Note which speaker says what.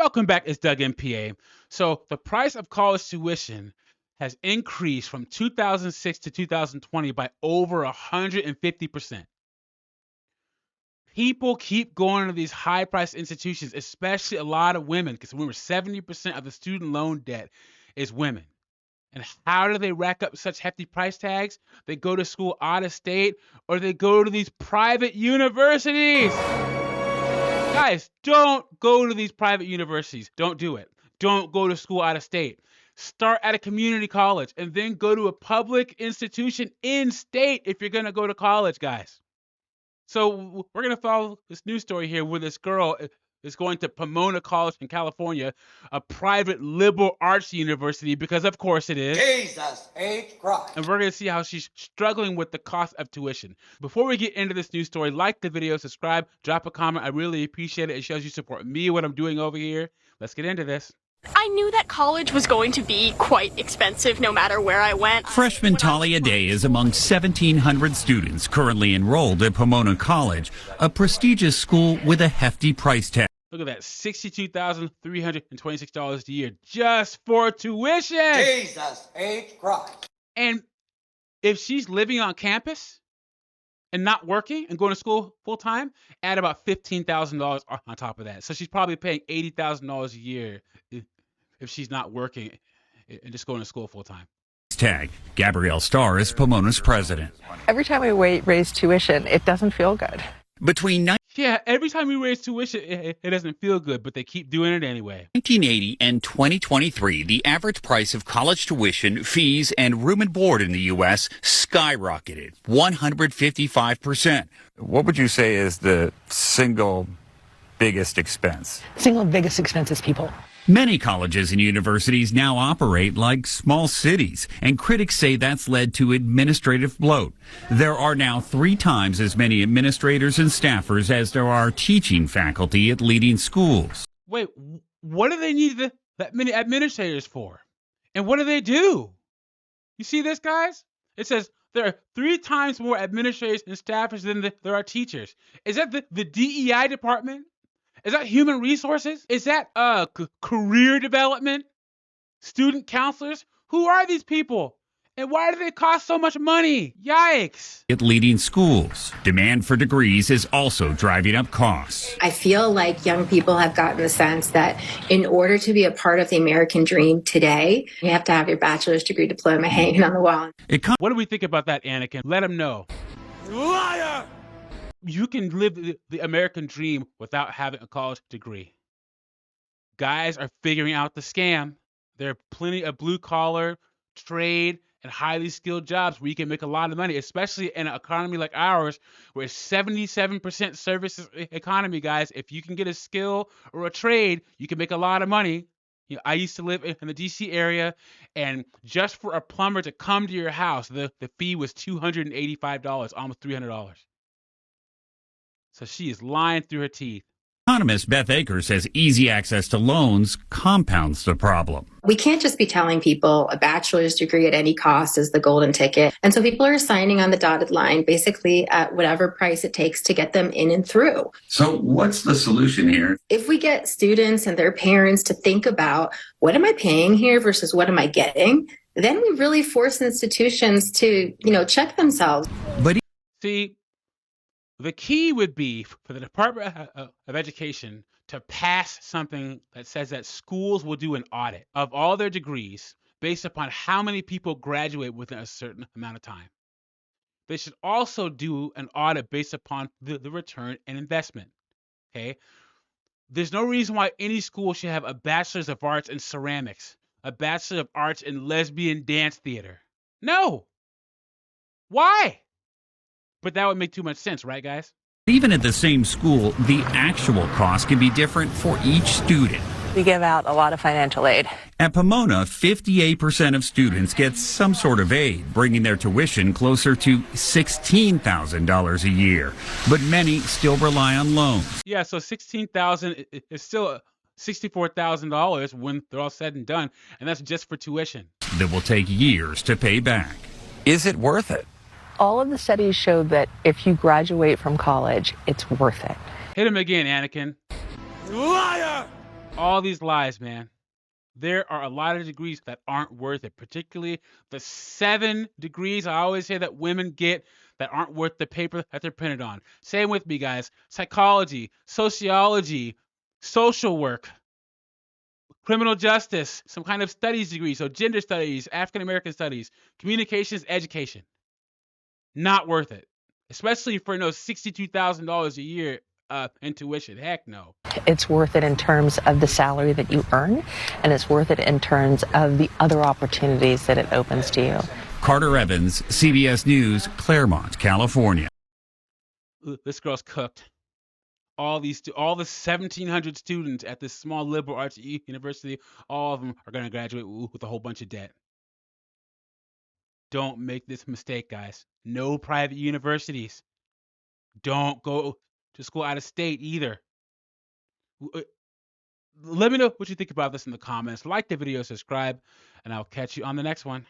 Speaker 1: Welcome back, it's Doug MPA. So the price of college tuition has increased from 2006 to 2020 by over 150%. People keep going to these high-priced institutions, especially a lot of women, because remember, 70% of the student loan debt is women. And how do they rack up such hefty price tags? They go to school out of state, or they go to these private universities. Guys, don't go to these private universities. Don't do it. Don't go to school out of state. Start at a community college and then go to a public institution in state if you're going to go to college, guys. So we're going to follow this news story here where this girl is going to Pumona College in California, a private liberal arts university, because of course it is.
Speaker 2: Jesus H. Christ.
Speaker 1: And we're going to see how she's struggling with the cost of tuition. Before we get into this news story, like the video, subscribe, drop a comment. I really appreciate it. It shows you support me, what I'm doing over here. Let's get into this.
Speaker 3: I knew that college was going to be quite expensive no matter where I went.
Speaker 4: Freshman Talia Day is among 1,700 students currently enrolled at Pumona College, a prestigious school with a hefty price tag.
Speaker 1: Look at that, $62,326 a year just for tuition.
Speaker 2: Jesus H. Christ.
Speaker 1: And if she's living on campus and not working and going to school full time, add about $15,000 on top of that. So she's probably paying $80,000 a year if she's not working and just going to school full time.
Speaker 4: Tag. Gabrielle Starr is Pomona's president.
Speaker 5: Every time we raise tuition, it doesn't feel good.
Speaker 1: Yeah, every time we raise tuition, it doesn't feel good, but they keep doing it anyway.
Speaker 4: 1980 and 2023, the average price of college tuition, fees, and room and board in the U.S. skyrocketed 155%.
Speaker 6: What would you say is the single biggest expense?
Speaker 5: Single biggest expense is people.
Speaker 4: Many colleges and universities now operate like small cities, and critics say that's led to administrative bloat. There are now 3 times as many administrators and staffers as there are teaching faculty at leading schools.
Speaker 1: Wait, what do they need that many administrators for? And what do they do? You see this, guys? It says there are 3 times more administrators and staffers than there are teachers. Is that the DEI department? Is that human resources? Is that career development? Student counselors? Who are these people? And why do they cost so much money? Yikes.
Speaker 4: At leading schools, demand for degrees is also driving up costs.
Speaker 7: I feel like young people have gotten the sense that in order to be a part of the American dream today, you have to have your bachelor's degree diploma hanging on the wall.
Speaker 1: What do we think about that, Anakin? Let them know.
Speaker 2: Liar!
Speaker 1: You can live the American dream without having a college degree. Guys are figuring out the scam. There are plenty of blue-collar, trade, and highly skilled jobs where you can make a lot of money, especially in an economy like ours, where it's 77% services economy, guys. If you can get a skill or a trade, you can make a lot of money. You know, I used to live in the D.C. area, and just for a plumber to come to your house, the fee was $285, almost $300. So she is lying through her teeth.
Speaker 4: Economist Beth Akers says easy access to loans compounds the problem.
Speaker 7: We can't just be telling people a bachelor's degree at any cost is the golden ticket. And so people are signing on the dotted line, basically at whatever price it takes to get them in and through.
Speaker 4: So what's the solution here?
Speaker 7: If we get students and their parents to think about what am I paying here versus what am I getting, then we really force institutions to, check themselves.
Speaker 4: But
Speaker 1: see, the key would be for the Department of Education to pass something that says that schools will do an audit of all their degrees based upon how many people graduate within a certain amount of time. They should also do an audit based upon the return and investment. Okay? There's no reason why any school should have a Bachelor's of Arts in Ceramics, a Bachelor of Arts in Lesbian Dance Theater. No! Why? But that would make too much sense, right, guys?
Speaker 4: even at the same school, the actual cost can be different for each student.
Speaker 5: We give out a lot of financial aid.
Speaker 4: At Pumona, 58% of students get some sort of aid, bringing their tuition closer to $16,000 a year. But many still rely on loans.
Speaker 1: Yeah, so $16,000 is still $64,000 when they're all said and done, and that's just for tuition.
Speaker 4: That will take years to pay back.
Speaker 6: Is it worth it?
Speaker 5: All of the studies show that if you graduate from college, it's worth it.
Speaker 1: Hit him again, Anakin.
Speaker 2: Liar!
Speaker 1: All these lies, man. There are a lot of degrees that aren't worth it, particularly the 7 degrees I always say that women get that aren't worth the paper that they're printed on. Same with me, guys. Psychology, sociology, social work, criminal justice, some kind of studies degree, so gender studies, African American studies, communications, education. Not worth it, especially for $62,000 a year in tuition. Heck no.
Speaker 5: It's worth it in terms of the salary that you earn, and it's worth it in terms of the other opportunities that it opens to you.
Speaker 4: Carter Evans, CBS News, Claremont, California.
Speaker 1: This girl's cooked. All the 1,700 students at this small liberal arts university, all of them are going to graduate with a whole bunch of debt. Don't make this mistake, guys. No private universities. Don't go to school out of state either. Let me know what you think about this in the comments. Like the video, subscribe, and I'll catch you on the next one.